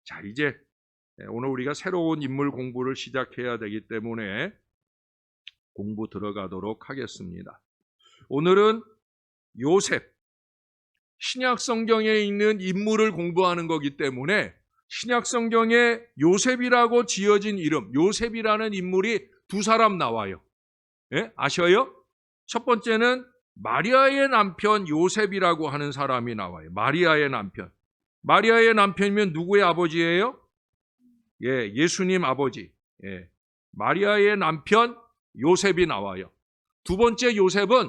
자, 이제 오늘 우리가 새로운 인물 공부를 시작해야 되기 때문에 공부 들어가도록 하겠습니다. 오늘은 요셉, 신약 성경에 있는 인물을 공부하는 거기 때문에 신약 성경에 요셉이라고 지어진 이름, 요셉이라는 인물이 두 사람 나와요. 예? 아셔요? 첫 번째는 마리아의 남편 요셉이라고 하는 사람이 나와요. 마리아의 남편. 마리아의 남편이면 누구의 아버지예요? 예, 예수님 아버지. 예. 마리아의 남편 요셉이 나와요. 두 번째 요셉은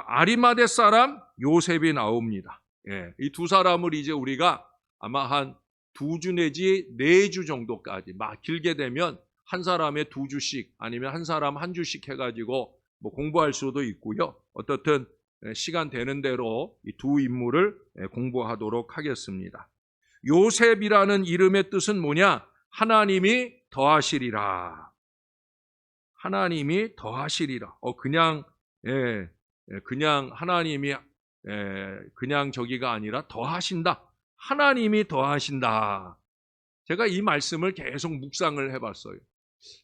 아리마대 사람 요셉이 나옵니다. 예, 이 두 사람을 이제 우리가 아마 한 2주 내지 4주 정도까지, 막 길게 되면 한 사람에 2주씩 아니면 한 사람 1주씩 해가지고 뭐 공부할 수도 있고요. 어떻든 시간 되는 대로 이 두 인물을 공부하도록 하겠습니다. 요셉이라는 이름의 뜻은 뭐냐? 하나님이 더하시리라. 하나님이 더하시리라. 그냥 하나님이 그냥 저기가 아니라 더하신다. 하나님이 더하신다. 제가 이 말씀을 계속 묵상을 해봤어요.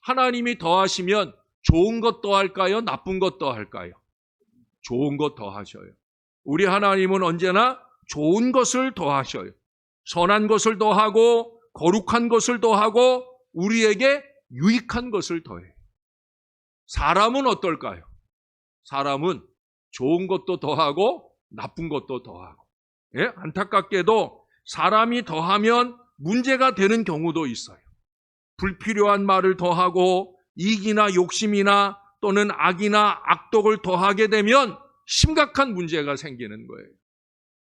하나님이 더하시면 좋은 것 더할까요? 나쁜 것 더할까요? 좋은 것 더하셔요. 우리 하나님은 언제나 좋은 것을 더하셔요. 선한 것을 더하고 거룩한 것을 더하고 우리에게 유익한 것을 더해요. 사람은 어떨까요? 사람은 좋은 것도 더하고 나쁜 것도 더하고, 예? 안타깝게도 사람이 더하면 문제가 되는 경우도 있어요. 불필요한 말을 더하고 이익이나 욕심이나 또는 악이나 악독을 더하게 되면 심각한 문제가 생기는 거예요.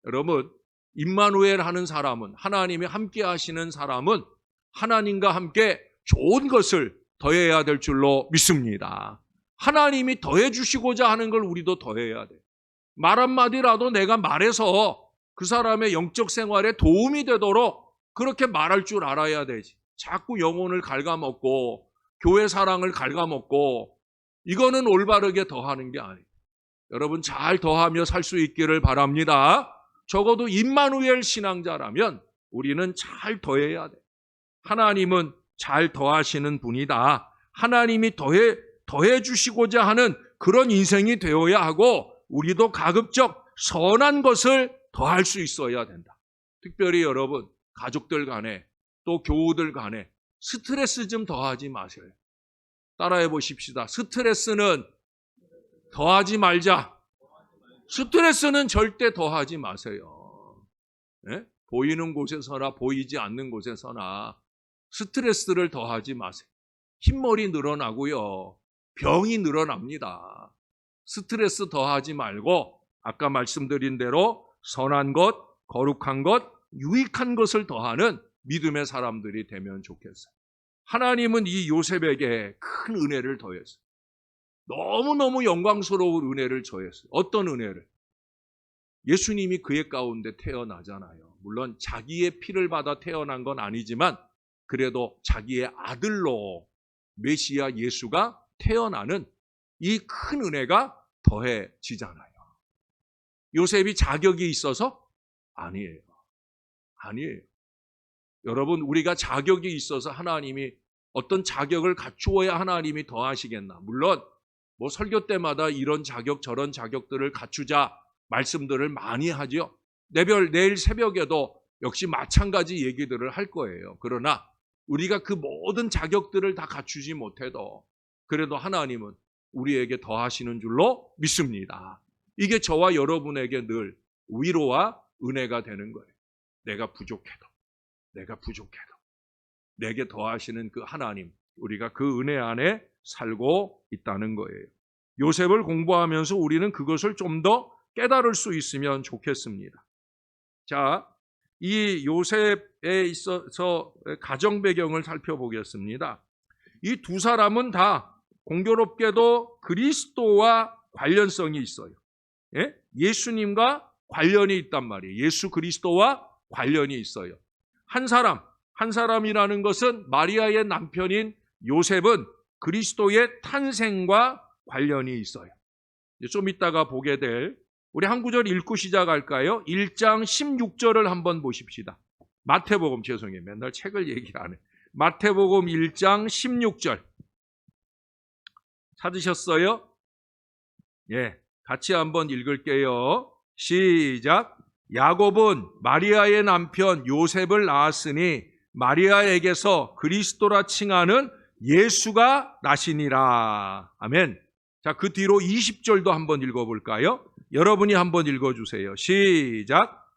여러분, 임마누엘 하는 사람은, 하나님이 함께 하시는 사람은 하나님과 함께 좋은 것을 더해야 될 줄로 믿습니다. 하나님이 더해 주시고자 하는 걸 우리도 더해야 돼요. 말 한마디라도 내가 말해서 그 사람의 영적 생활에 도움이 되도록 그렇게 말할 줄 알아야 되지. 자꾸 영혼을 갉아먹고 교회 사랑을 갉아먹고 이거는 올바르게 더하는 게 아니에요. 여러분, 잘 더하며 살 수 있기를 바랍니다. 적어도 임마누엘 신앙자라면 우리는 잘 더해야 돼. 하나님은 잘 더하시는 분이다. 하나님이 더해 주시고자 하는 그런 인생이 되어야 하고 우리도 가급적 선한 것을 더할 수 있어야 된다. 특별히 여러분, 가족들 간에 또 교우들 간에 스트레스 좀 더하지 마세요. 따라해 보십시다. 스트레스는 더하지 말자. 스트레스는 절대 더하지 마세요. 네? 보이는 곳에서나 보이지 않는 곳에서나 스트레스를 더하지 마세요. 흰머리 늘어나고요. 병이 늘어납니다. 스트레스 더하지 말고 아까 말씀드린 대로 선한 것, 거룩한 것, 유익한 것을 더하는 믿음의 사람들이 되면 좋겠어요. 하나님은 이 요셉에게 큰 은혜를 더했어요. 너무너무 영광스러운 은혜를 더했어요. 어떤 은혜를? 예수님이 그의 가운데 태어나잖아요. 물론 자기의 피를 받아 태어난 건 아니지만 그래도 자기의 아들로 메시아 예수가 태어나는 이 큰 은혜가 더해지잖아요. 요셉이 자격이 있어서? 아니에요. 아니에요. 여러분, 우리가 자격이 있어서 하나님이 어떤 자격을 갖추어야 하나님이 더하시겠나? 물론 뭐 설교 때마다 이런 자격 저런 자격들을 갖추자 말씀들을 많이 하죠. 내일 새벽에도 역시 마찬가지 얘기들을 할 거예요. 그러나 우리가 그 모든 자격들을 다 갖추지 못해도 그래도 하나님은 우리에게 더하시는 줄로 믿습니다. 이게 저와 여러분에게 늘 위로와 은혜가 되는 거예요. 내가 부족해도 내게 더하시는 그 하나님, 우리가 그 은혜 안에 살고 있다는 거예요. 요셉을 공부하면서 우리는 그것을 좀 더 깨달을 수 있으면 좋겠습니다. 자, 이 요셉에 있어서 가정 배경을 살펴보겠습니다. 이 두 사람은 다 공교롭게도 그리스도와 관련성이 있어요. 예? 예수님과 관련이 있단 말이에요. 예수 그리스도와 관련이 있어요. 한 사람이라는 것은 마리아의 남편인 요셉은 그리스도의 탄생과 관련이 있어요. 좀 이따가 보게 될 우리 한 구절 읽고 시작할까요? 1장 16절을 한번 보십시다. 마태복음, 죄송해요. 맨날 책을 얘기 안 해. 마태복음 1장 16절. 찾으셨어요? 예, 같이 한번 읽을게요. 시작. 야곱은 마리아의 남편 요셉을 낳았으니 마리아에게서 그리스도라 칭하는 예수가 나시니라. 아멘. 자, 그 뒤로 20절도 한번 읽어볼까요? 여러분이 한번 읽어주세요. 시작.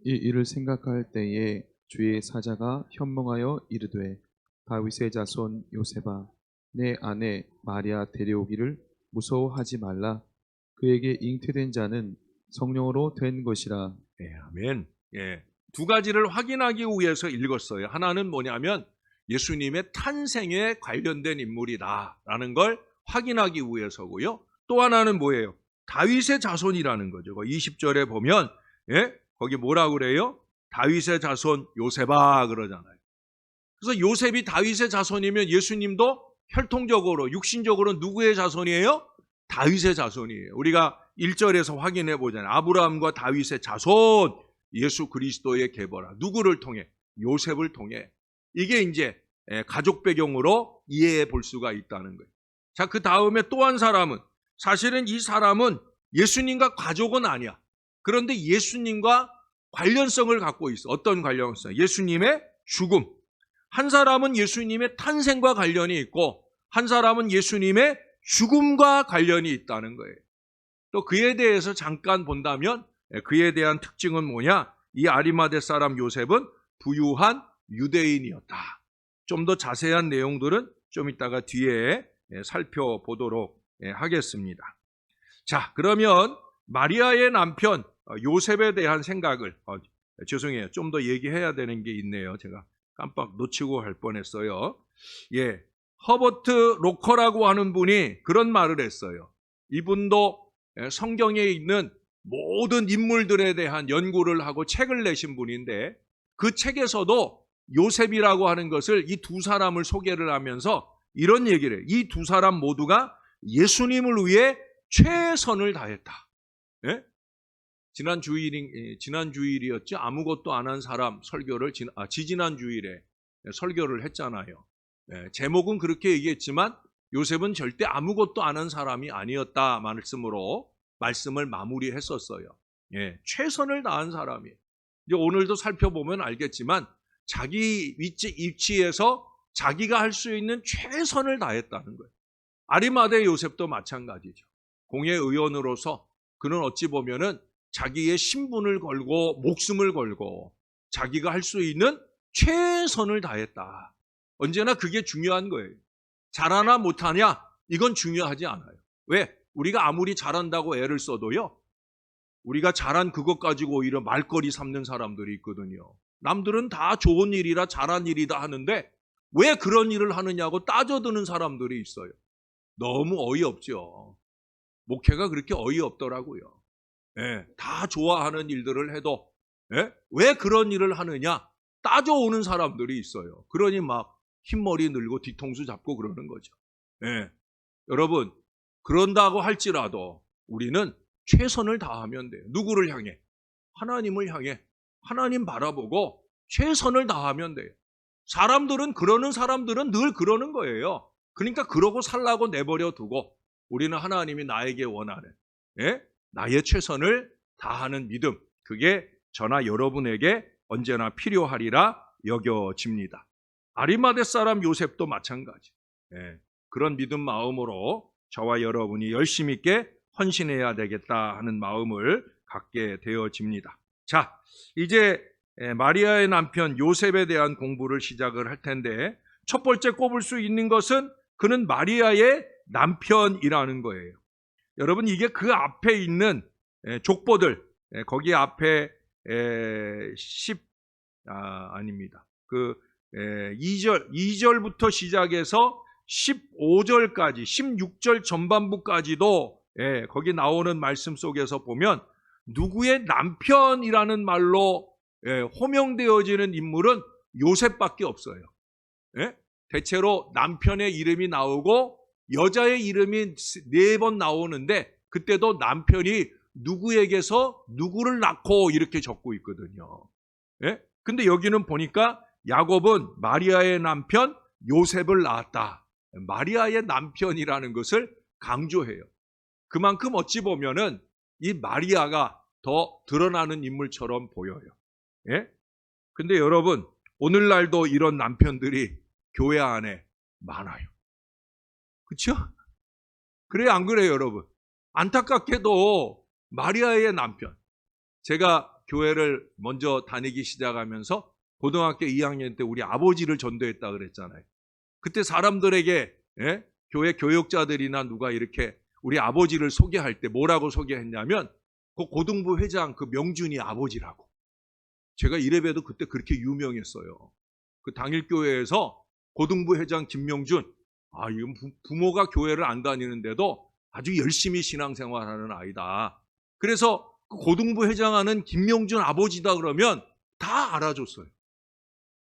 이 일을 생각할 때에 주의 사자가 현몽하여 이르되 다윗의 자손 요셉아 내 아내 마리아 데려오기를 무서워하지 말라. 그에게 잉태된 자는 성령으로 된 것이라. 예, 아멘. 예, 두 가지를 확인하기 위해서 읽었어요. 하나는 뭐냐면 예수님의 탄생에 관련된 인물이다라는 걸 확인하기 위해서고요. 또 하나는 뭐예요? 다윗의 자손이라는 거죠. 20절에 보면 거기 뭐라 그래요? 다윗의 자손 요셉아 그러잖아요. 그래서 요셉이 다윗의 자손이면 예수님도 혈통적으로 육신적으로 누구의 자손이에요? 다윗의 자손이에요. 우리가 1절에서 확인해 보잖아요. 아브라함과 다윗의 자손 예수 그리스도의 계보라. 누구를 통해? 요셉을 통해. 이게 이제 가족 배경으로 이해해 볼 수가 있다는 거예요. 자, 그 다음에 또 한 사람은 사실은 이 사람은 예수님과 가족은 아니야. 그런데 예수님과 관련성을 갖고 있어. 어떤 관련성? 예수님의 죽음. 한 사람은 예수님의 탄생과 관련이 있고 한 사람은 예수님의 죽음과 관련이 있다는 거예요. 또 그에 대해서 잠깐 본다면 그에 대한 특징은 뭐냐? 이 아리마대 사람 요셉은 부유한 유대인이었다. 좀 더 자세한 내용들은 좀 이따가 뒤에 살펴보도록 하겠습니다. 자, 그러면 마리아의 남편 요셉에 대한 생각을 죄송해요. 좀 더 얘기해야 되는 게 있네요. 제가 깜빡 놓치고 갈 뻔했어요. 예, 허버트 로커라고 하는 분이 그런 말을 했어요. 이분도 성경에 있는 모든 인물들에 대한 연구를 하고 책을 내신 분인데 그 책에서도 요셉이라고 하는 것을 이 두 사람을 소개를 하면서 이런 얘기를 해요. 이 두 사람 모두가 예수님을 위해 최선을 다했다. 예? 지난 주일이었죠. 아무것도 안 한 사람 설교를 지지난 주일에 설교를 했잖아요. 제목은 그렇게 얘기했지만 요셉은 절대 아무것도 안 한 사람이 아니었다 말씀으로 말씀을 마무리했었어요. 예, 최선을 다한 사람이에요. 이제 오늘도 살펴보면 알겠지만 자기 위치에서 자기가 할 수 있는 최선을 다했다는 거예요. 아리마대 요셉도 마찬가지죠. 공회의원으로서 그는 어찌 보면은 자기의 신분을 걸고 목숨을 걸고 자기가 할 수 있는 최선을 다했다. 언제나 그게 중요한 거예요. 잘하나 못하냐? 이건 중요하지 않아요. 왜? 우리가 아무리 잘한다고 애를 써도요. 우리가 잘한 그것 가지고 오히려 말거리 삼는 사람들이 있거든요. 남들은 다 좋은 일이라 잘한 일이다 하는데 왜 그런 일을 하느냐고 따져드는 사람들이 있어요. 너무 어이없죠. 목회가 그렇게 어이없더라고요. 예, 다 좋아하는 일들을 해도 왜 그런 일을 하느냐 따져오는 사람들이 있어요. 그러니 막 흰머리 늘고 뒤통수 잡고 그러는 거죠. 예, 여러분 그런다고 할지라도 우리는 최선을 다하면 돼요. 누구를 향해? 하나님을 향해. 하나님 바라보고 최선을 다하면 돼요. 그러는 사람들은 늘 그러는 거예요. 그러니까 그러고 살라고 내버려 두고 우리는 하나님이 나에게 원하는 나의 최선을 다하는 믿음, 그게 저나 여러분에게 언제나 필요하리라 여겨집니다. 아리마대 사람 요셉도 마찬가지. 그런 믿음 마음으로 저와 여러분이 열심히 있게 헌신해야 되겠다 하는 마음을 갖게 되어집니다. 자, 이제 마리아의 남편 요셉에 대한 공부를 시작을 할 텐데 첫 번째 꼽을 수 있는 것은 그는 마리아의 남편이라는 거예요. 여러분 이게 그 앞에 있는 족보들 거기 앞에 2절부터 시작해서 15절까지 16절 전반부까지도 거기 나오는 말씀 속에서 보면 누구의 남편이라는 말로 호명되어지는 인물은 요셉밖에 없어요. 대체로 남편의 이름이 나오고 여자의 이름이 4번 나오는데 그때도 남편이 누구에게서 누구를 낳고 이렇게 적고 있거든요. 근데 여기는 보니까 야곱은 마리아의 남편 요셉을 낳았다. 마리아의 남편이라는 것을 강조해요. 그만큼 어찌 보면은 이 마리아가 더 드러나는 인물처럼 보여요. 예? 근데 여러분, 오늘날도 이런 남편들이 교회 안에 많아요. 그렇죠? 그래요, 안 그래요, 여러분? 안타깝게도 마리아의 남편. 제가 교회를 먼저 다니기 시작하면서 고등학교 2학년 때 우리 아버지를 전도했다 그랬잖아요. 그때 사람들에게 교회 교역자들이나 누가 이렇게 우리 아버지를 소개할 때 뭐라고 소개했냐면 그 고등부 회장 그 명준이 아버지라고. 제가 이래봬도 그때 그렇게 유명했어요. 그 당일 교회에서 고등부 회장 김명준, 이건 부모가 교회를 안 다니는데도 아주 열심히 신앙생활하는 아이다. 그래서 그 고등부 회장하는 김명준 아버지다 그러면 다 알아줬어요.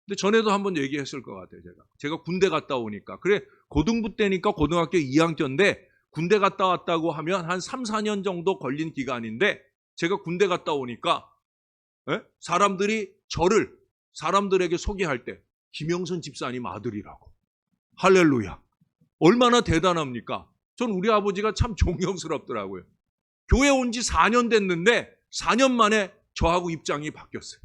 근데 전에도 한번 얘기했을 것 같아요, 제가 군대 갔다 오니까. 그래, 고등부 때니까 고등학교 2학년인데 군대 갔다 왔다고 하면 한 3, 4년 정도 걸린 기간인데 제가 군대 갔다 오니까 사람들이 저를 사람들에게 소개할 때 김영선 집사님 아들이라고. 할렐루야. 얼마나 대단합니까? 전 우리 아버지가 참 존경스럽더라고요. 교회 온 지 4년 됐는데 4년 만에 저하고 입장이 바뀌었어요.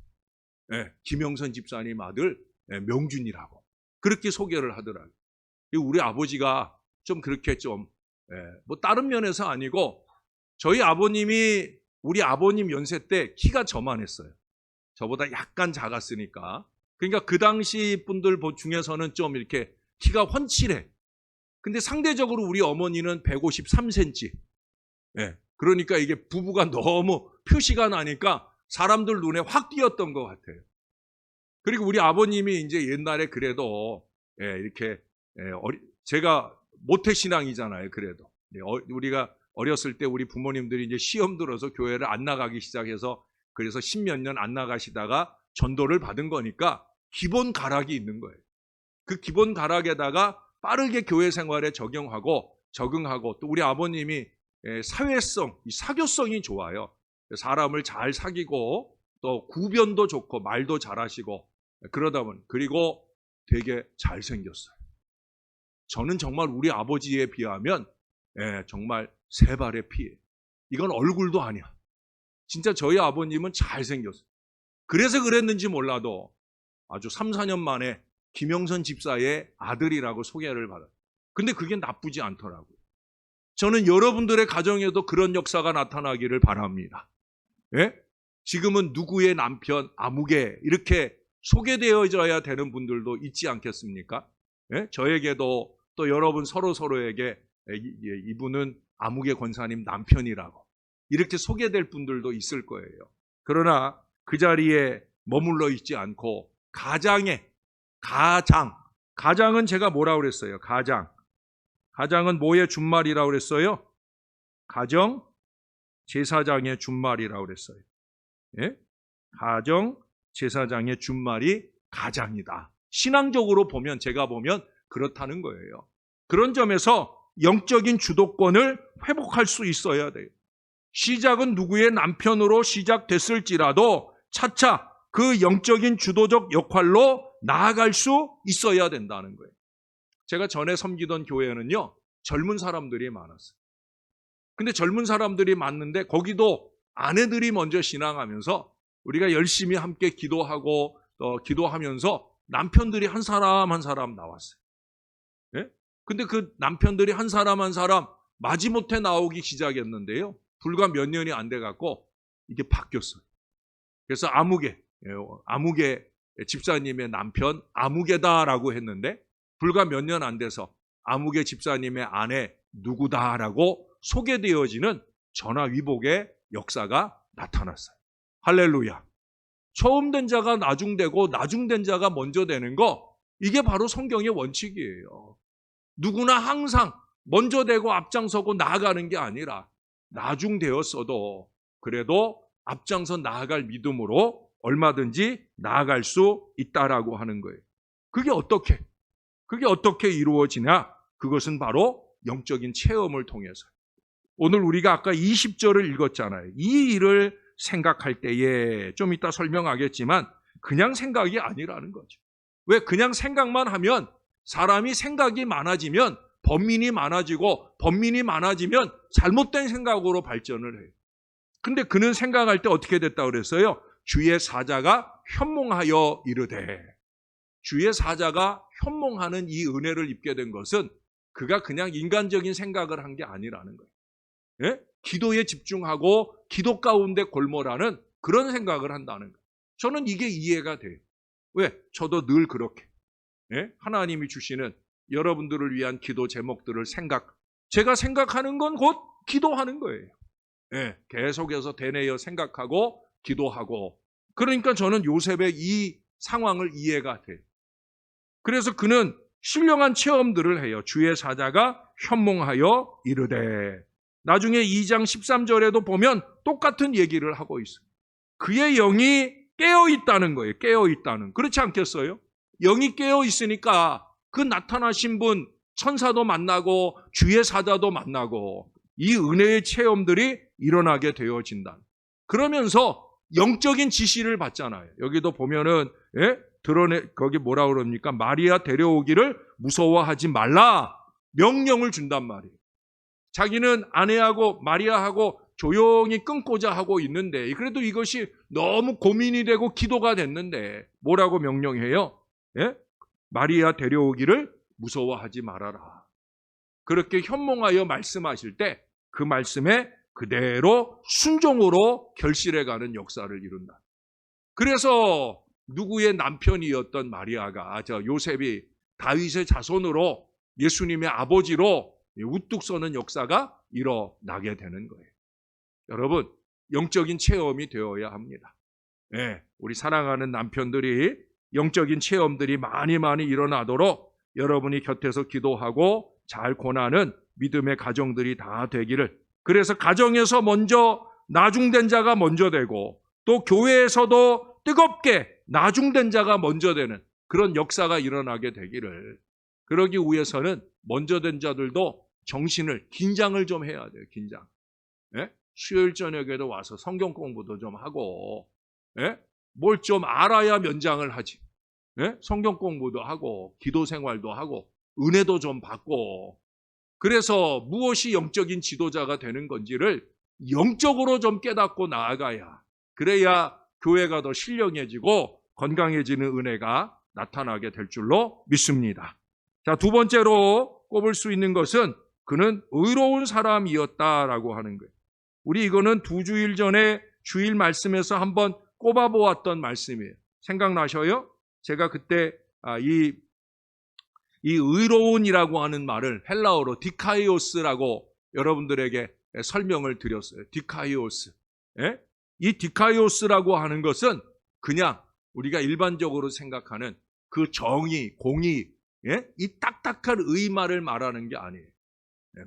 김영선 집사님 아들 명준이라고. 그렇게 소개를 하더라고요. 우리 아버지가 좀 그렇게 뭐 다른 면에서 아니고 저희 아버님이 우리 아버님 연세 때 키가 저만했어요. 저보다 약간 작았으니까. 그러니까 그 당시 분들 중에서는 좀 이렇게 키가 훤칠해. 근데 상대적으로 우리 어머니는 153cm. 그러니까 이게 부부가 너무 표시가 나니까 사람들 눈에 확 띄었던 것 같아요. 그리고 우리 아버님이 이제 옛날에 그래도 이렇게 제가 모태신앙이잖아요. 그래도 우리가 어렸을 때 우리 부모님들이 이제 시험 들어서 교회를 안 나가기 시작해서 그래서 10몇 년 안 나가시다가 전도를 받은 거니까 기본 가락이 있는 거예요. 그 기본 가락에다가 빠르게 교회 생활에 적응하고 또 우리 아버님이 사회성, 사교성이 좋아요. 사람을 잘 사귀고 또 구변도 좋고 말도 잘하시고 그러다 보니 그리고 되게 잘생겼어요. 저는 정말 우리 아버지에 비하면 정말 세 발의 피예요. 이건 얼굴도 아니야. 진짜 저희 아버님은 잘생겼어요. 그래서 그랬는지 몰라도 아주 3, 4년 만에 김영선 집사의 아들이라고 소개를 받아요. 근데 그게 나쁘지 않더라고요. 저는 여러분들의 가정에도 그런 역사가 나타나기를 바랍니다. 지금은 누구의 남편, 아무개 이렇게 소개되어져야 되는 분들도 있지 않겠습니까? 저에게도 또 여러분 서로에게 이분은 아무개 권사님 남편이라고 이렇게 소개될 분들도 있을 거예요. 그러나 그 자리에 머물러 있지 않고 가장은 제가 뭐라고 그랬어요? 가장은 뭐의 준말이라고 그랬어요? 가정 제사장의 준말이라고 그랬어요. 가정 제사장의 준말이 가장이다. 신앙적으로 보면 제가 보면 그렇다는 거예요. 그런 점에서 영적인 주도권을 회복할 수 있어야 돼요. 시작은 누구의 남편으로 시작됐을지라도 차차 그 영적인 주도적 역할로 나아갈 수 있어야 된다는 거예요. 제가 전에 섬기던 교회는요, 젊은 사람들이 많았어요. 근데 젊은 사람들이 많는데 거기도 아내들이 먼저 신앙하면서 우리가 열심히 함께 기도하고 기도하면서 남편들이 한 사람 한 사람 나왔어요. 근데 그 남편들이 한 사람 마지못해 나오기 시작했는데요. 불과 몇 년이 안 돼갖고 이게 바뀌었어요. 그래서 아무개 집사님의 남편 아무개다라고 했는데 불과 몇 년 안 돼서 아무개 집사님의 아내 누구다라고 소개되어지는 전화위복의 역사가 나타났어요. 할렐루야. 처음 된 자가 나중되고 나중된 자가 먼저 되는 거, 이게 바로 성경의 원칙이에요. 누구나 항상 먼저 되고 앞장서고 나아가는 게 아니라 나중되었어도 그래도 앞장서 나아갈 믿음으로 얼마든지 나아갈 수 있다라고 하는 거예요. 그게 어떻게 이루어지냐? 그것은 바로 영적인 체험을 통해서. 오늘 우리가 아까 20절을 읽었잖아요. 이 일을 생각할 때에 좀 이따 설명하겠지만 그냥 생각이 아니라는 거죠. 왜? 그냥 생각만 하면 사람이 생각이 많아지면 범민이 많아지고 범민이 많아지면 잘못된 생각으로 발전을 해요. 근데 그는 생각할 때 어떻게 됐다 그랬어요? 주의 사자가 현몽하여 이르되. 주의 사자가 현몽하는 이 은혜를 입게 된 것은 그가 그냥 인간적인 생각을 한 게 아니라는 거예요. 예? 기도에 집중하고 기도 가운데 골몰하는 그런 생각을 한다는 거예요. 저는 이게 이해가 돼요. 왜? 저도 늘 그렇게 하나님이 주시는 여러분들을 위한 기도 제목들을 제가 생각하는 건 곧 기도하는 거예요. 계속해서 되뇌어 생각하고 기도하고. 그러니까 저는 요셉의 이 상황을 이해가 돼요. 그래서 그는 신령한 체험들을 해요. 주의 사자가 현몽하여 이르되. 나중에 2장 13절에도 보면 똑같은 얘기를 하고 있어요. 그의 영이 깨어있다는 거예요. 깨어있다는. 그렇지 않겠어요? 영이 깨어있으니까 그 나타나신 분 천사도 만나고 주의 사자도 만나고 이 은혜의 체험들이 일어나게 되어진다. 그러면서 영적인 지시를 받잖아요. 여기도 보면은 거기 뭐라 그럽니까? 마리아 데려오기를 무서워하지 말라 명령을 준단 말이에요. 자기는 아내하고 마리아하고 조용히 끊고자 하고 있는데 그래도 이것이 너무 고민이 되고 기도가 됐는데 뭐라고 명령해요? 마리아 데려오기를 무서워하지 말아라. 그렇게 현몽하여 말씀하실 때 그 말씀에 그대로 순종으로 결실해가는 역사를 이룬다. 그래서 누구의 남편이었던 마리아가 요셉이 다윗의 자손으로 예수님의 아버지로 우뚝 서는 역사가 일어나게 되는 거예요. 여러분, 영적인 체험이 되어야 합니다. 우리 사랑하는 남편들이 영적인 체험들이 많이 일어나도록 여러분이 곁에서 기도하고 잘 권하는 믿음의 가정들이 다 되기를. 그래서 가정에서 먼저 나중된 자가 먼저 되고 또 교회에서도 뜨겁게 나중된 자가 먼저 되는 그런 역사가 일어나게 되기를. 그러기 위해서는 먼저 된 자들도 긴장을 좀 해야 돼요. 긴장. 수요일 저녁에도 와서 성경 공부도 좀 하고 뭘 좀 알아야 면장을 하지. 성경 공부도 하고 기도 생활도 하고 은혜도 좀 받고. 그래서 무엇이 영적인 지도자가 되는 건지를 영적으로 좀 깨닫고 나아가야, 그래야 교회가 더 신령해지고 건강해지는 은혜가 나타나게 될 줄로 믿습니다. 자, 두 번째로 꼽을 수 있는 것은 그는 의로운 사람이었다라고 하는 거예요. 우리 이거는 2주일 전에 주일 말씀에서 한번 꼽아보았던 말씀이에요. 생각나셔요? 제가 그때 이 의로운이라고 하는 말을 헬라어로 디카이오스라고 여러분들에게 설명을 드렸어요. 디카이오스. 이 디카이오스라고 하는 것은 그냥 우리가 일반적으로 생각하는 그 정의, 공의, 이 딱딱한 의마를 말하는 게 아니에요.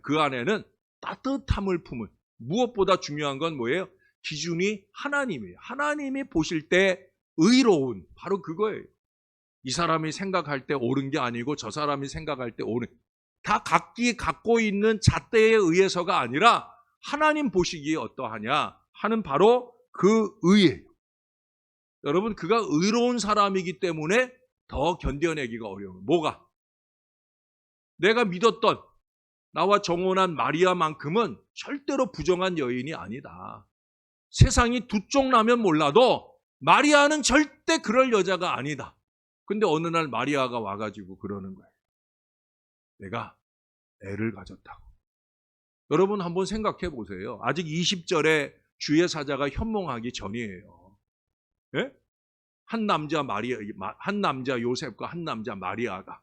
그 안에는 따뜻함을 품은, 무엇보다 중요한 건 뭐예요? 기준이 하나님이에요. 하나님이 보실 때 의로운, 바로 그거예요. 이 사람이 생각할 때 옳은 게 아니고 저 사람이 생각할 때 옳은, 다 각기 갖고 있는 잣대에 의해서가 아니라 하나님 보시기에 어떠하냐 하는 바로 그 의예요. 여러분, 그가 의로운 사람이기 때문에 더 견뎌내기가 어려워요. 뭐가? 내가 믿었던 나와 정혼한 마리아만큼은 절대로 부정한 여인이 아니다. 세상이 두 쪽 나면 몰라도 마리아는 절대 그럴 여자가 아니다. 근데 어느 날 마리아가 와가지고 그러는 거예요. 내가 애를 가졌다고. 여러분 한번 생각해 보세요. 아직 20절에 주의 사자가 현몽하기 전이에요. 한 남자 요셉과 한 남자 마리아가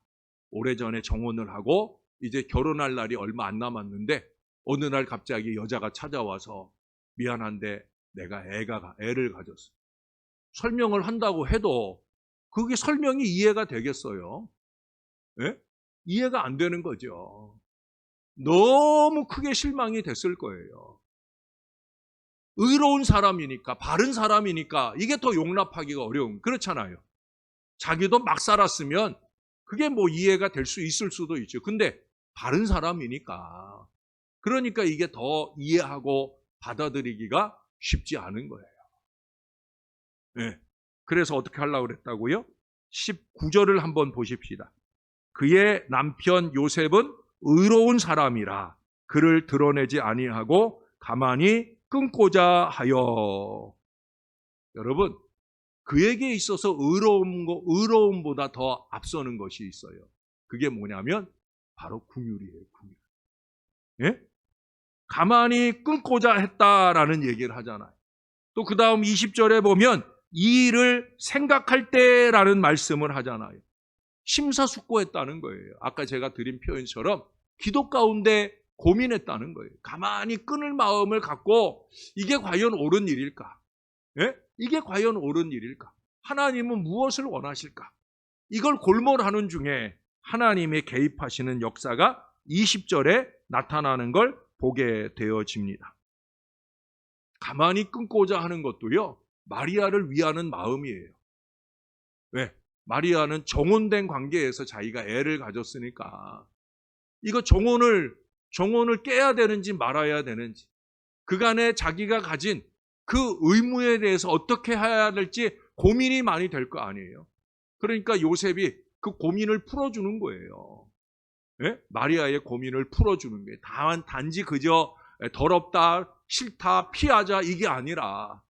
오래전에 정혼을 하고 이제 결혼할 날이 얼마 안 남았는데 어느 날 갑자기 여자가 찾아와서 미안한데 내가 애를 가졌어. 설명을 한다고 해도 그게 설명이 이해가 되겠어요? 이해가 안 되는 거죠. 너무 크게 실망이 됐을 거예요. 의로운 사람이니까, 바른 사람이니까 이게 더 용납하기가 어려운, 그렇잖아요. 자기도 막 살았으면 그게 뭐 이해가 될 수 있을 수도 있죠. 근데 바른 사람이니까, 그러니까 이게 더 이해하고 받아들이기가 쉽지 않은 거예요. 그래서 어떻게 하려고 그랬다고요? 19절을 한번 보십시다. 그의 남편 요셉은 의로운 사람이라 그를 드러내지 아니하고 가만히 끊고자 하여. 여러분, 그에게 있어서 의로움보다 더 앞서는 것이 있어요. 그게 뭐냐면 바로 긍휼이에요. 긍휼. 예? 가만히 끊고자 했다라는 얘기를 하잖아요. 또 그 다음 20절에 보면 이 일을 생각할 때라는 말씀을 하잖아요. 심사숙고했다는 거예요. 아까 제가 드린 표현처럼 기도 가운데 고민했다는 거예요. 가만히 끊을 마음을 갖고 이게 과연 옳은 일일까? 예? 이게 과연 옳은 일일까? 하나님은 무엇을 원하실까? 이걸 골몰하는 중에 하나님의 개입하시는 역사가 20절에 나타나는 걸 보게 되어집니다. 가만히 끊고자 하는 것도요, 마리아를 위하는 마음이에요. 왜? 마리아는 정혼된 관계에서 자기가 애를 가졌으니까 이거 정혼을 깨야 되는지 말아야 되는지, 그간에 자기가 가진 그 의무에 대해서 어떻게 해야 될지 고민이 많이 될 거 아니에요. 그러니까 요셉이 그 고민을 풀어주는 거예요. 예? 마리아의 고민을 풀어주는 게 단지 그저 더럽다, 싫다, 피하자 이게 아니라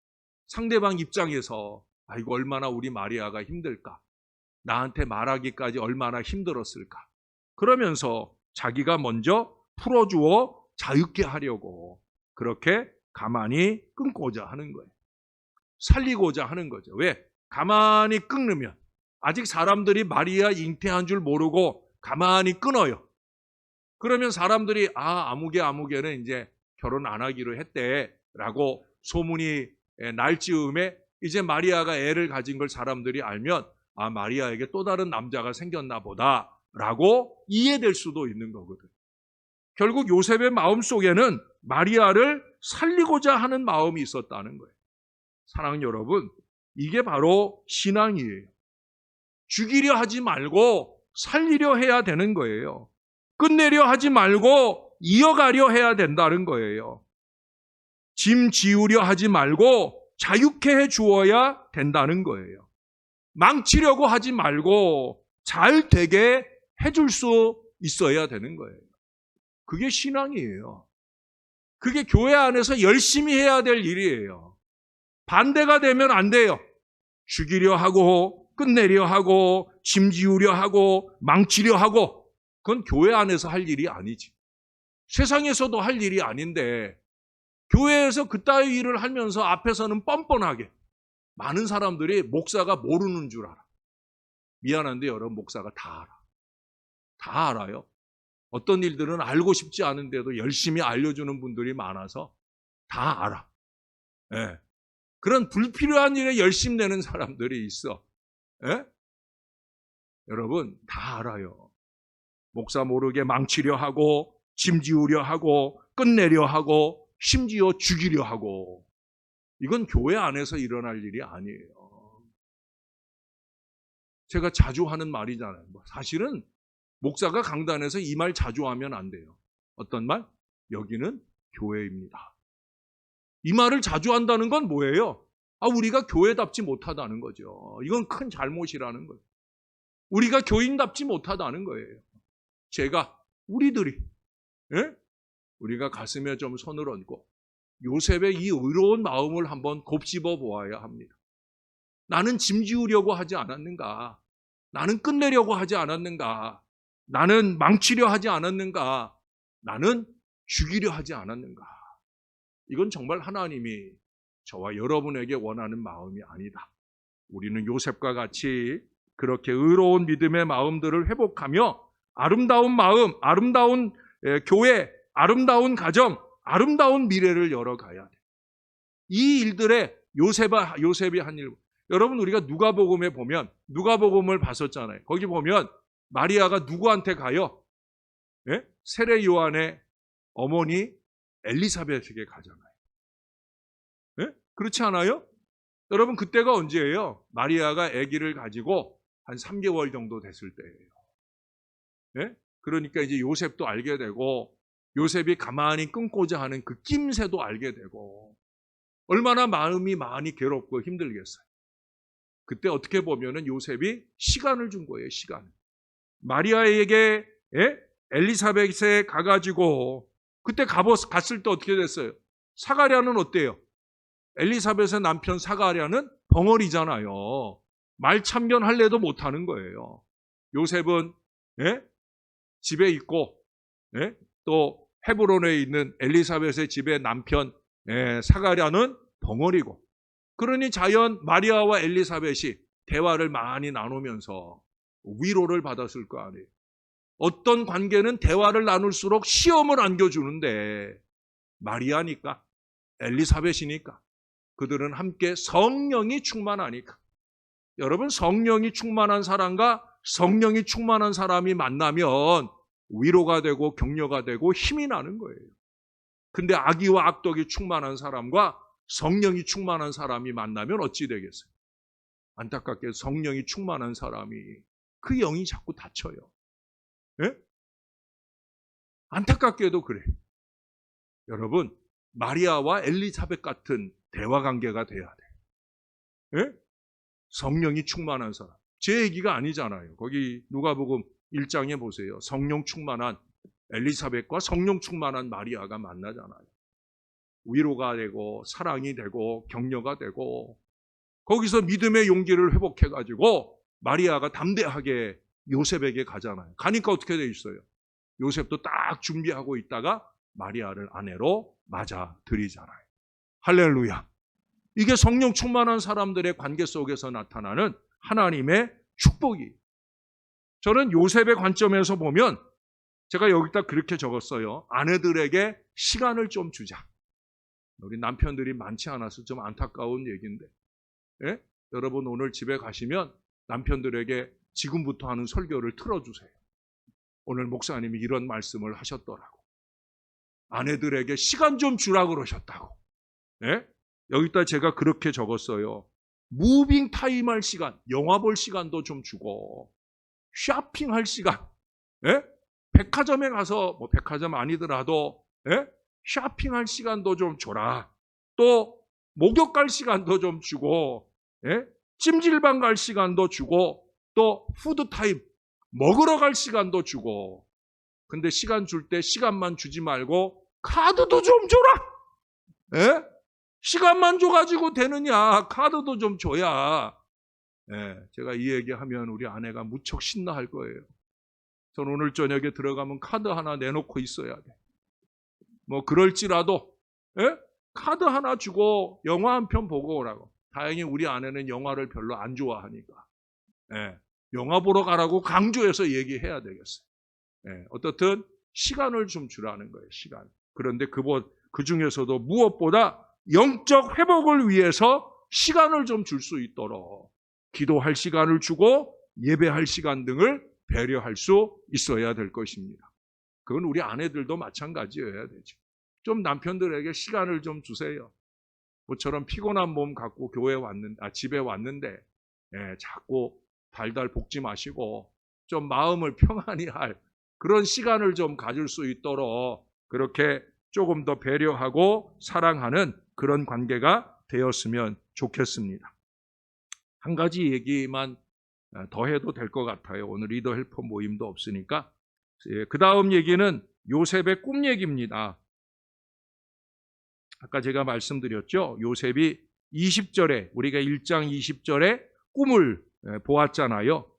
상대방 입장에서 이거 얼마나 우리 마리아가 힘들까, 나한테 말하기까지 얼마나 힘들었을까, 그러면서 자기가 먼저 풀어주어 자유케 하려고 그렇게 가만히 끊고자 하는 거예요. 살리고자 하는 거죠. 왜? 가만히 끊으면 아직 사람들이 마리아 잉태한 줄 모르고 가만히 끊어요. 그러면 사람들이 아무개는 이제 결혼 안 하기로 했대라고 소문이 날 즈음에 이제 마리아가 애를 가진 걸 사람들이 알면 마리아에게 또 다른 남자가 생겼나 보다라고 이해될 수도 있는 거거든. 결국 요셉의 마음속에는 마리아를 살리고자 하는 마음이 있었다는 거예요. 사랑하는 여러분, 이게 바로 신앙이에요. 죽이려 하지 말고 살리려 해야 되는 거예요. 끝내려 하지 말고 이어가려 해야 된다는 거예요. 짐 지우려 하지 말고 자유케 해 주어야 된다는 거예요. 망치려고 하지 말고 잘 되게 해줄 수 있어야 되는 거예요. 그게 신앙이에요. 그게 교회 안에서 열심히 해야 될 일이에요. 반대가 되면 안 돼요. 죽이려 하고 끝내려 하고 짐 지우려 하고 망치려 하고, 그건 교회 안에서 할 일이 아니지. 세상에서도 할 일이 아닌데 교회에서 그따위 일을 하면서 앞에서는 뻔뻔하게 많은 사람들이 목사가 모르는 줄 알아. 미안한데 여러분, 목사가 다 알아. 다 알아요. 어떤 일들은 알고 싶지 않은데도 열심히 알려주는 분들이 많아서 다 알아. 예. 그런 불필요한 일에 열심 내는 사람들이 있어. 예? 여러분, 다 알아요. 목사 모르게 망치려 하고 짐 지우려 하고 끝내려 하고 심지어 죽이려 하고, 이건 교회 안에서 일어날 일이 아니에요. 제가 자주 하는 말이잖아요. 사실은 목사가 강단에서 이 말 자주 하면 안 돼요. 어떤 말? 여기는 교회입니다. 이 말을 자주 한다는 건 뭐예요? 우리가 교회답지 못하다는 거죠. 이건 큰 잘못이라는 거예요. 우리가 교인답지 못하다는 거예요. 우리들이, 예? 우리가 가슴에 좀 손을 얹고 요셉의 이 의로운 마음을 한번 곱씹어 보아야 합니다. 나는 짐 지우려고 하지 않았는가? 나는 끝내려고 하지 않았는가? 나는 망치려 하지 않았는가? 나는 죽이려 하지 않았는가? 이건 정말 하나님이 저와 여러분에게 원하는 마음이 아니다. 우리는 요셉과 같이 그렇게 의로운 믿음의 마음들을 회복하며 아름다운 마음, 아름다운 교회, 아름다운 가정, 아름다운 미래를 열어가야 돼. 이 일들에 요셉이 한 일. 여러분, 우리가 누가복음에 보면, 누가복음을 봤었잖아요. 거기 보면 마리아가 누구한테 가요? 예? 세례 요한의 어머니 엘리사벳에게 가잖아요. 예? 그렇지 않아요? 여러분, 그때가 언제예요? 마리아가 아기를 가지고 한 3개월 정도 됐을 때예요. 예? 그러니까 이제 요셉도 알게 되고, 요셉이 가만히 끊고자 하는 그 낌새도 알게 되고, 얼마나 마음이 많이 괴롭고 힘들겠어요. 그때 어떻게 보면은 요셉이 시간을 준 거예요. 시간. 마리아에게 엘리사벳에 가가지고 그때 갔을 때 어떻게 됐어요? 사가랴는 어때요? 엘리사벳의 남편 사가랴는 벙어리잖아요. 말 참견 할래도 못하는 거예요. 요셉은 집에 있고 또 헤브론에 있는 엘리사벳의 집의 남편 사가랴는 벙어리고, 그러니 자연 마리아와 엘리사벳이 대화를 많이 나누면서 위로를 받았을 거 아니에요. 어떤 관계는 대화를 나눌수록 시험을 안겨주는데 마리아니까 엘리사벳이니까 그들은 함께 성령이 충만하니까. 여러분, 성령이 충만한 사람과 성령이 충만한 사람이 만나면 위로가 되고 격려가 되고 힘이 나는 거예요. 근데 악의와 악덕이 충만한 사람과 성령이 충만한 사람이 만나면 어찌 되겠어요? 안타깝게 성령이 충만한 사람이 그 영이 자꾸 다쳐요. 예? 안타깝게도 그래요. 여러분, 마리아와 엘리사벳 같은 대화 관계가 돼야 돼요. 예? 성령이 충만한 사람. 제 얘기가 아니잖아요. 거기 누가복음 1장에 보세요. 성령 충만한 엘리사벳과 성령 충만한 마리아가 만나잖아요. 위로가 되고 사랑이 되고 격려가 되고, 거기서 믿음의 용기를 회복해가지고 마리아가 담대하게 요셉에게 가잖아요. 가니까 어떻게 돼 있어요? 요셉도 딱 준비하고 있다가 마리아를 아내로 맞아 들이잖아요. 할렐루야. 이게 성령 충만한 사람들의 관계 속에서 나타나는 하나님의 축복이. 저는 요셉의 관점에서 보면 제가 여기다 그렇게 적었어요. 아내들에게 시간을 좀 주자. 우리 남편들이 많지 않아서 좀 안타까운 얘기인데, 예? 여러분 오늘 집에 가시면 남편들에게 지금부터 하는 설교를 틀어주세요. 오늘 목사님이 이런 말씀을 하셨더라고. 아내들에게 시간 좀 주라 그러셨다고. 예? 여기다 제가 그렇게 적었어요. 무빙 타임 할 시간, 영화 볼 시간도 좀 주고, 쇼핑할 시간, 예? 백화점에 가서, 뭐 백화점 아니더라도, 예? 쇼핑할 시간도 좀 줘라. 또, 목욕 갈 시간도 좀 주고, 예? 찜질방 갈 시간도 주고, 또, 푸드타임, 먹으러 갈 시간도 주고. 근데 시간 줄 때 시간만 주지 말고, 카드도 좀 줘라! 예? 시간만 줘가지고 되느냐? 카드도 좀 줘야. 제가 이 얘기하면 우리 아내가 무척 신나할 거예요. 전 오늘 저녁에 들어가면 카드 하나 내놓고 있어야 돼. 뭐 그럴지라도 카드 하나 주고 영화 한 편 보고 오라고. 다행히 우리 아내는 영화를 별로 안 좋아하니까 영화 보러 가라고 강조해서 얘기해야 되겠어요. 어떻든 시간을 좀 주라는 거예요. 시간. 그런데 그 중에서도 무엇보다 영적 회복을 위해서 시간을 좀 줄 수 있도록 기도할 시간을 주고 예배할 시간 등을 배려할 수 있어야 될 것입니다. 그건 우리 아내들도 마찬가지여야 되죠. 좀 남편들에게 시간을 좀 주세요. 모처럼 피곤한 몸 갖고 집에 왔는데 자꾸 달달 볶지 마시고 좀 마음을 평안히 할 그런 시간을 좀 가질 수 있도록 그렇게 조금 더 배려하고 사랑하는 그런 관계가 되었으면 좋겠습니다. 한 가지 얘기만 더 해도 될 것 같아요. 오늘 리더 헬퍼 모임도 없으니까. 그 다음 얘기는 요셉의 꿈 얘기입니다. 아까 제가 말씀드렸죠. 요셉이 20절에 우리가 1장 20절에 꿈을 보았잖아요.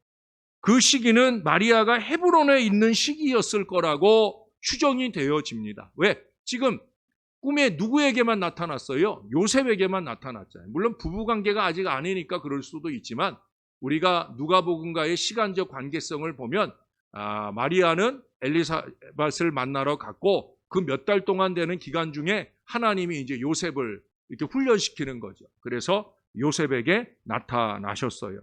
그 시기는 마리아가 헤브론에 있는 시기였을 거라고 추정이 되어집니다. 왜? 지금 꿈에 누구에게만 나타났어요? 요셉에게만 나타났잖아요. 물론 부부관계가 아직 아니니까 그럴 수도 있지만 우리가 누가복음과의 시간적 관계성을 보면 마리아는 엘리사벳을 만나러 갔고 그 몇 달 동안 되는 기간 중에 하나님이 이제 요셉을 이렇게 훈련시키는 거죠. 그래서 요셉에게 나타나셨어요.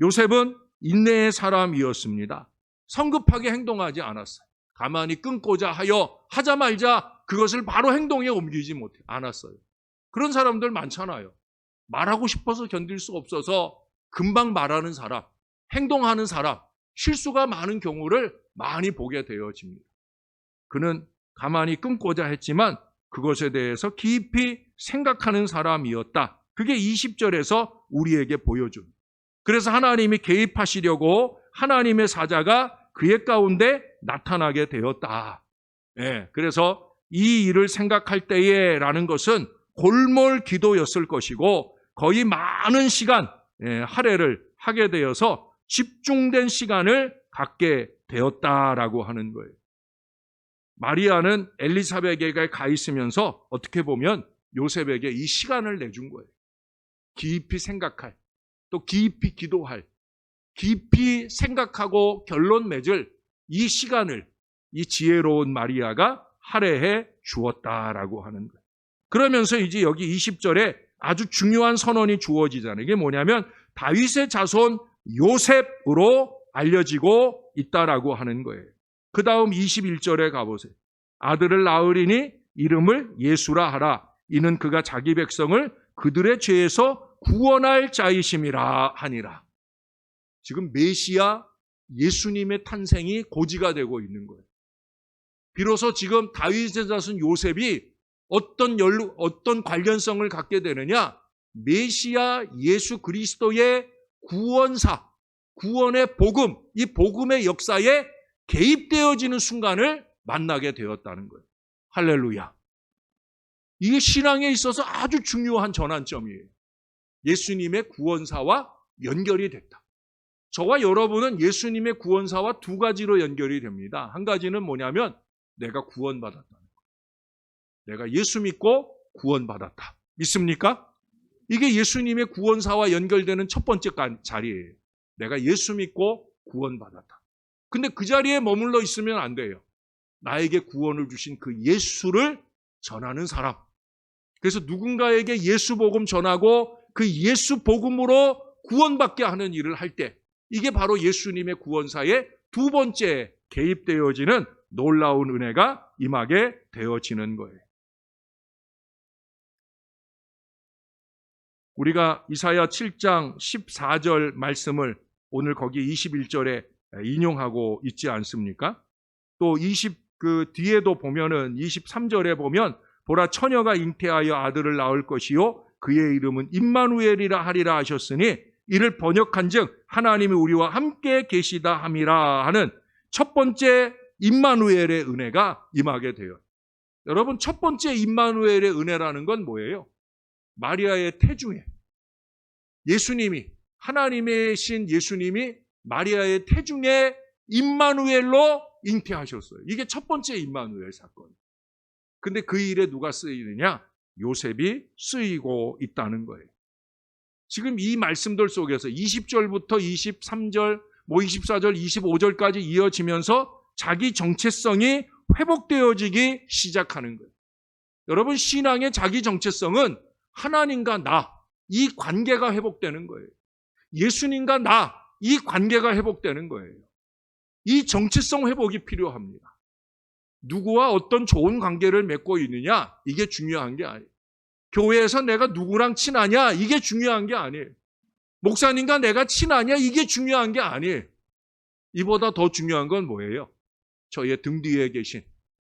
요셉은 인내의 사람이었습니다. 성급하게 행동하지 않았어요. 가만히 끊고자 하여 하자 말자 그것을 바로 행동에 옮기지 않았어요. 그런 사람들 많잖아요. 말하고 싶어서 견딜 수 없어서 금방 말하는 사람, 행동하는 사람, 실수가 많은 경우를 많이 보게 되어집니다. 그는 가만히 끊고자 했지만 그것에 대해서 깊이 생각하는 사람이었다. 그게 20절에서 우리에게 보여줍니다. 그래서 하나님이 개입하시려고 하나님의 사자가 그의 가운데 나타나게 되었다. 그래서 이 일을 생각할 때에 라는 것은 골몰 기도였을 것이고 거의 많은 시간 할애를 하게 되어서 집중된 시간을 갖게 되었다라고 하는 거예요. 마리아는 엘리사벳에게 가 있으면서 어떻게 보면 요셉에게 이 시간을 내준 거예요. 깊이 생각할, 또 깊이 기도할, 깊이 생각하고 결론 맺을 이 시간을 이 지혜로운 마리아가 할애해 주었다라고 하는 거예요. 그러면서 이제 여기 20절에 아주 중요한 선언이 주어지잖아요. 이게 뭐냐면 다윗의 자손 요셉으로 알려지고 있다라고 하는 거예요. 그 다음 21절에 가보세요. 아들을 낳으리니 이름을 예수라 하라. 이는 그가 자기 백성을 그들의 죄에서 구원할 자이심이라 하니라. 지금 메시아 예수님의 탄생이 고지가 되고 있는 거예요. 비로소 지금 다윗의 자손 요셉이 어떤 관련성을 갖게 되느냐? 메시아 예수 그리스도의 구원사, 구원의 복음, 이 복음의 역사에 개입되어지는 순간을 만나게 되었다는 거예요. 할렐루야. 이게 신앙에 있어서 아주 중요한 전환점이에요. 예수님의 구원사와 연결이 됐다. 저와 여러분은 예수님의 구원사와 두 가지로 연결이 됩니다. 한 가지는 뭐냐면 내가 구원받았다는 거예요. 내가 예수 믿고 구원받았다. 믿습니까? 이게 예수님의 구원사와 연결되는 첫 번째 자리예요. 내가 예수 믿고 구원받았다. 근데 그 자리에 머물러 있으면 안 돼요. 나에게 구원을 주신 그 예수를 전하는 사람. 그래서 누군가에게 예수 복음 전하고 그 예수 복음으로 구원받게 하는 일을 할 때 이게 바로 예수님의 구원사의 두 번째 개입되어지는 놀라운 은혜가 임하게 되어지는 거예요. 우리가 이사야 7장 14절 말씀을 오늘 거기 21절에 인용하고 있지 않습니까? 또 그 뒤에도 보면은 23절에 보면 보라 처녀가 잉태하여 아들을 낳을 것이요 그의 이름은 임마누엘이라 하리라 하셨으니 이를 번역한즉 하나님이 우리와 함께 계시다 함이라 하는 첫 번째 임마누엘의 은혜가 임하게 돼요. 여러분 첫 번째 임마누엘의 은혜라는 건 뭐예요? 마리아의 태중에 예수님이 하나님의 신 예수님이 마리아의 태중에 임마누엘로 잉태하셨어요. 이게 첫 번째 임마누엘 사건. 근데 그 일에 누가 쓰이느냐? 요셉이 쓰이고 있다는 거예요. 지금 이 말씀들 속에서 20절부터 23절, 24절, 25절까지 이어지면서 자기 정체성이 회복되어지기 시작하는 거예요. 여러분 신앙의 자기 정체성은 하나님과 나, 이 관계가 회복되는 거예요. 예수님과 나, 이 관계가 회복되는 거예요. 이 정체성 회복이 필요합니다. 누구와 어떤 좋은 관계를 맺고 있느냐? 이게 중요한 게 아니에요. 교회에서 내가 누구랑 친하냐? 이게 중요한 게 아니에요. 목사님과 내가 친하냐? 이게 중요한 게 아니에요. 이보다 더 중요한 건 뭐예요? 저의 등 뒤에 계신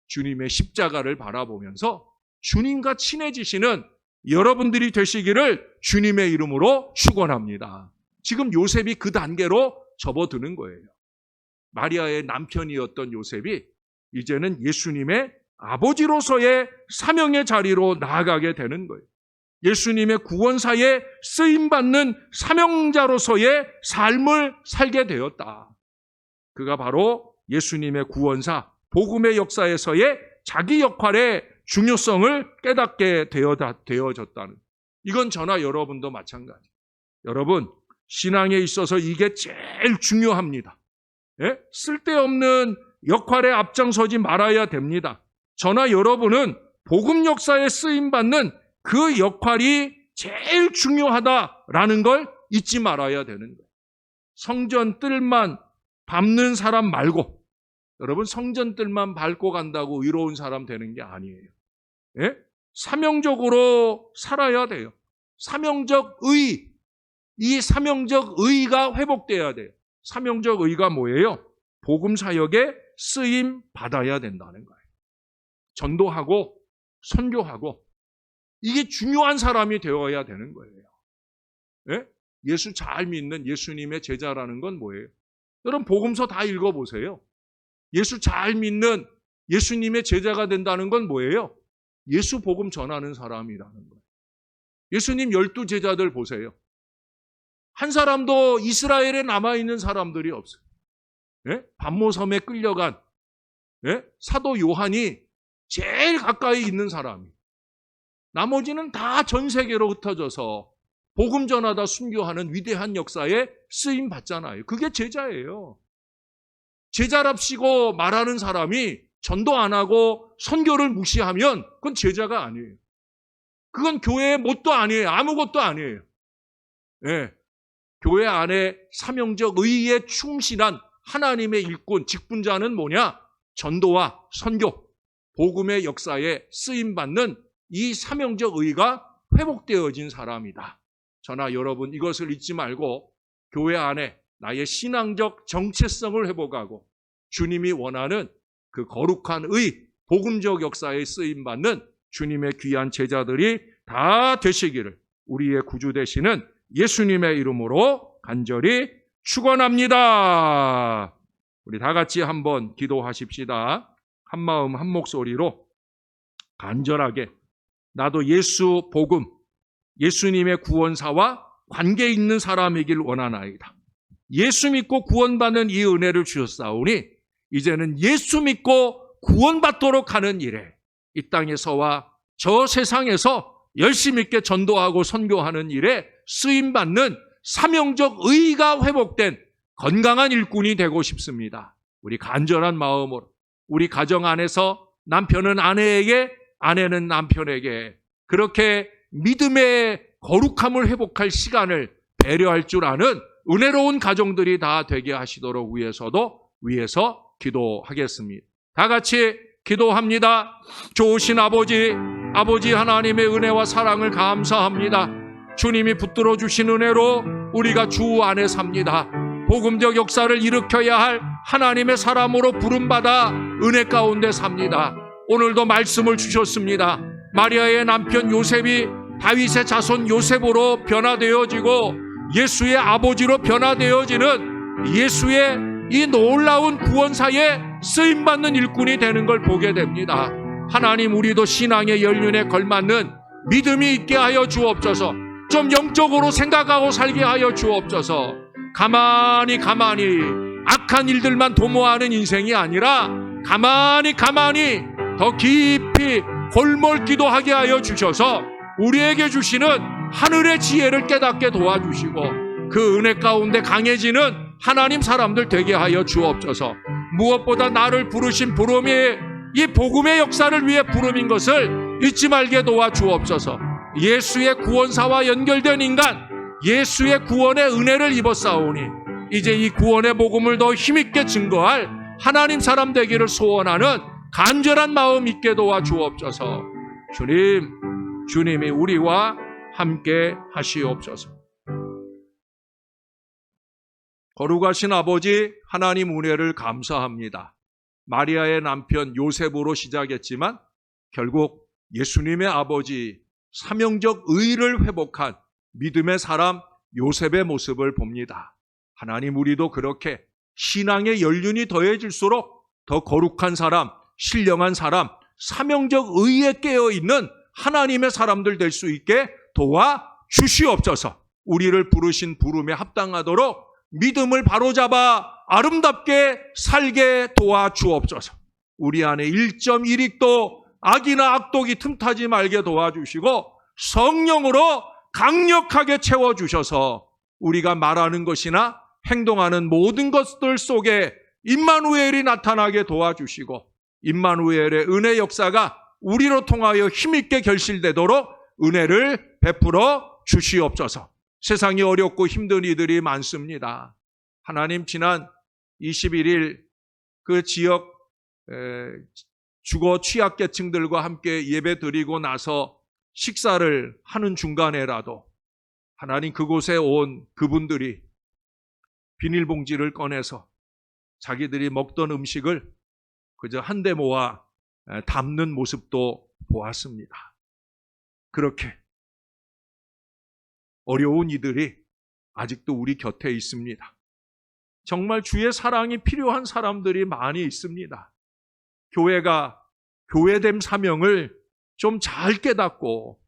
주님의 십자가를 바라보면서 주님과 친해지시는 여러분들이 되시기를 주님의 이름으로 축원합니다. 지금 요셉이 그 단계로 접어드는 거예요. 마리아의 남편이었던 요셉이 이제는 예수님의 아버지로서의 사명의 자리로 나아가게 되는 거예요. 예수님의 구원사에 쓰임받는 사명자로서의 삶을 살게 되었다. 그가 바로 예수님의 구원사, 복음의 역사에서의 자기 역할의 중요성을 깨닫게 되어졌다는. 이건 저나 여러분도 마찬가지. 여러분, 신앙에 있어서 이게 제일 중요합니다. 쓸데없는 역할에 앞장서지 말아야 됩니다. 저나 여러분은 복음 역사에 쓰임받는 그 역할이 제일 중요하다라는 걸 잊지 말아야 되는 거예요. 성전 뜰만 밟는 사람 말고, 여러분 성전 뜰만 밟고 간다고 의로운 사람 되는 게 아니에요. 사명적으로 살아야 돼요. 사명적 의, 이 사명적 의가 회복돼야 돼요. 사명적 의가 뭐예요? 복음 사역에 쓰임 받아야 된다는 거예요. 전도하고 선교하고 이게 중요한 사람이 되어야 되는 거예요. 예? 예수 잘 믿는 예수님의 제자라는 건 뭐예요? 여러분 복음서 다 읽어보세요. 예수 잘 믿는 예수님의 제자가 된다는 건 뭐예요? 예수 복음 전하는 사람이라는 거예요. 예수님 12 제자들 보세요. 한 사람도 이스라엘에 남아있는 사람들이 없어요. 예? 반모섬에 끌려간 사도 요한이 제일 가까이 있는 사람이에요. 나머지는 다 전 세계로 흩어져서 복음 전하다 순교하는 위대한 역사에 쓰임 받잖아요. 그게 제자예요. 제자랍시고 말하는 사람이 전도 안 하고 선교를 무시하면 그건 제자가 아니에요. 그건 교회의 뭣도 아니에요. 아무것도 아니에요. 예. 교회 안에 사명적 의의에 충실한 하나님의 일꾼, 직분자는 뭐냐? 전도와 선교, 복음의 역사에 쓰임받는 이 사명적 의의가 회복되어진 사람이다. 저나 여러분 이것을 잊지 말고 교회 안에 나의 신앙적 정체성을 회복하고 주님이 원하는 그 거룩한 의, 복음적 역사에 쓰임받는 주님의 귀한 제자들이 다 되시기를 우리의 구주 되시는 예수님의 이름으로 간절히 축원합니다. 우리 다 같이 한번 기도하십시다. 한 마음 한 목소리로 간절하게 나도 예수 복음, 예수님의 구원사와 관계 있는 사람이길 원하나이다. 예수 믿고 구원받는 이 은혜를 주셨사오니 이제는 예수 믿고 구원받도록 하는 일에 이 땅에서와 저 세상에서 열심히 있게 전도하고 선교하는 일에 쓰임받는 사명적 의의가 회복된 건강한 일꾼이 되고 싶습니다. 우리 간절한 마음으로 우리 가정 안에서 남편은 아내에게, 아내는 남편에게 그렇게 믿음의 거룩함을 회복할 시간을 배려할 줄 아는 은혜로운 가정들이 다 되게 하시도록 위해서 기도하겠습니다. 다 같이 기도합니다. 좋으신 아버지 하나님의 은혜와 사랑을 감사합니다. 주님이 붙들어 주신 은혜로 우리가 주 안에 삽니다. 복음적 역사를 일으켜야 할 하나님의 사람으로 부름받아 은혜 가운데 삽니다. 오늘도 말씀을 주셨습니다. 마리아의 남편 요셉이 다윗의 자손 요셉으로 변화되어지고 예수의 아버지로 변화되어지는 예수의 이 놀라운 구원사에 쓰임받는 일꾼이 되는 걸 보게 됩니다. 하나님 우리도 신앙의 연륜에 걸맞는 믿음이 있게 하여 주옵소서. 좀 영적으로 생각하고 살게 하여 주옵소서. 가만히 악한 일들만 도모하는 인생이 아니라 가만히 더 깊이 골몰 기도하게 하여 주셔서 우리에게 주시는 하늘의 지혜를 깨닫게 도와주시고 그 은혜 가운데 강해지는 하나님 사람들 되게 하여 주옵소서. 무엇보다 나를 부르신 부름이 이 복음의 역사를 위해 부름인 것을 잊지 말게 도와주옵소서. 예수의 구원사와 연결된 인간, 예수의 구원의 은혜를 입었사오니 이제 이 구원의 복음을 더 힘있게 증거할 하나님 사람 되기를 소원하는 간절한 마음 있게 도와주옵소서. 주님이 우리와 함께 하시옵소서. 거룩하신 아버지 하나님 은혜를 감사합니다. 마리아의 남편 요셉으로 시작했지만 결국 예수님의 아버지 사명적 의의를 회복한 믿음의 사람 요셉의 모습을 봅니다. 하나님 우리도 그렇게 신앙의 연륜이 더해질수록 더 거룩한 사람, 신령한 사람, 사명적 의의에 깨어있는 하나님의 사람들 될 수 있게 도와주시옵소서. 우리를 부르신 부름에 합당하도록 믿음을 바로잡아 아름답게 살게 도와주옵소서. 우리 안에 1.1익도 악이나 악독이 틈타지 말게 도와주시고 성령으로 강력하게 채워주셔서 우리가 말하는 것이나 행동하는 모든 것들 속에 임마누엘이 나타나게 도와주시고 임마누엘의 은혜 역사가 우리로 통하여 힘있게 결실되도록 은혜를 베풀어 주시옵소서. 세상이 어렵고 힘든 이들이 많습니다. 하나님 지난 21일 그 지역 주거 취약계층들과 함께 예배 드리고 나서 식사를 하는 중간에라도 하나님 그곳에 온 그분들이 비닐봉지를 꺼내서 자기들이 먹던 음식을 그저 한데 모아 담는 모습도 보았습니다. 그렇게 어려운 이들이 아직도 우리 곁에 있습니다. 정말 주의 사랑이 필요한 사람들이 많이 있습니다. 교회가 교회됨 사명을 좀 잘 깨닫고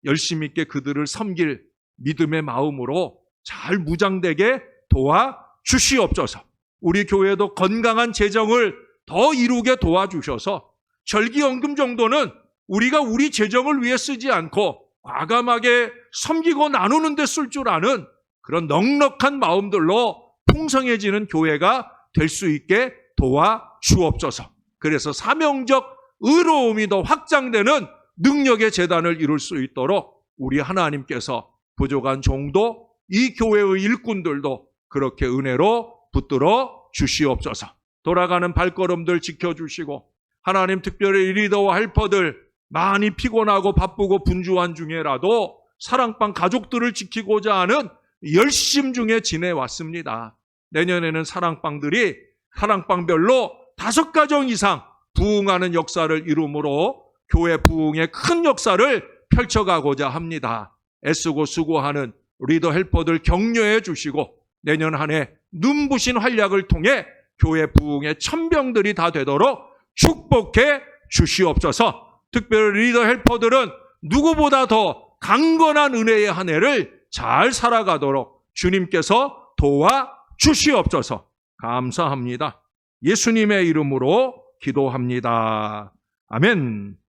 열심히 있게 그들을 섬길 믿음의 마음으로 잘 무장되게 도와주시옵소서. 우리 교회도 건강한 재정을 더 이루게 도와주셔서 절기연금 정도는 우리가 우리 재정을 위해 쓰지 않고 과감하게 섬기고 나누는 데 쓸 줄 아는 그런 넉넉한 마음들로 풍성해지는 교회가 될 수 있게 도와주옵소서. 그래서 사명적 의로움이 더 확장되는 능력의 재단을 이룰 수 있도록 우리 하나님께서 부족한 종도 이 교회의 일꾼들도 그렇게 은혜로 붙들어 주시옵소서. 돌아가는 발걸음들 지켜주시고 하나님 특별히 리더와 헬퍼들 많이 피곤하고 바쁘고 분주한 중에라도 사랑방 가족들을 지키고자 하는 열심 중에 지내왔습니다. 내년에는 사랑방들이 사랑방별로 5가정 이상 부흥하는 역사를 이루므로 교회 부흥의 큰 역사를 펼쳐가고자 합니다. 애쓰고 수고하는 리더 헬퍼들 격려해 주시고 내년 한 해 눈부신 활약을 통해 교회 부흥의 천병들이 다 되도록 축복해 주시옵소서. 특별히 리더 헬퍼들은 누구보다 더 강건한 은혜의 한 해를 잘 살아가도록 주님께서 도와주시옵소서. 감사합니다. 예수님의 이름으로 기도합니다. 아멘.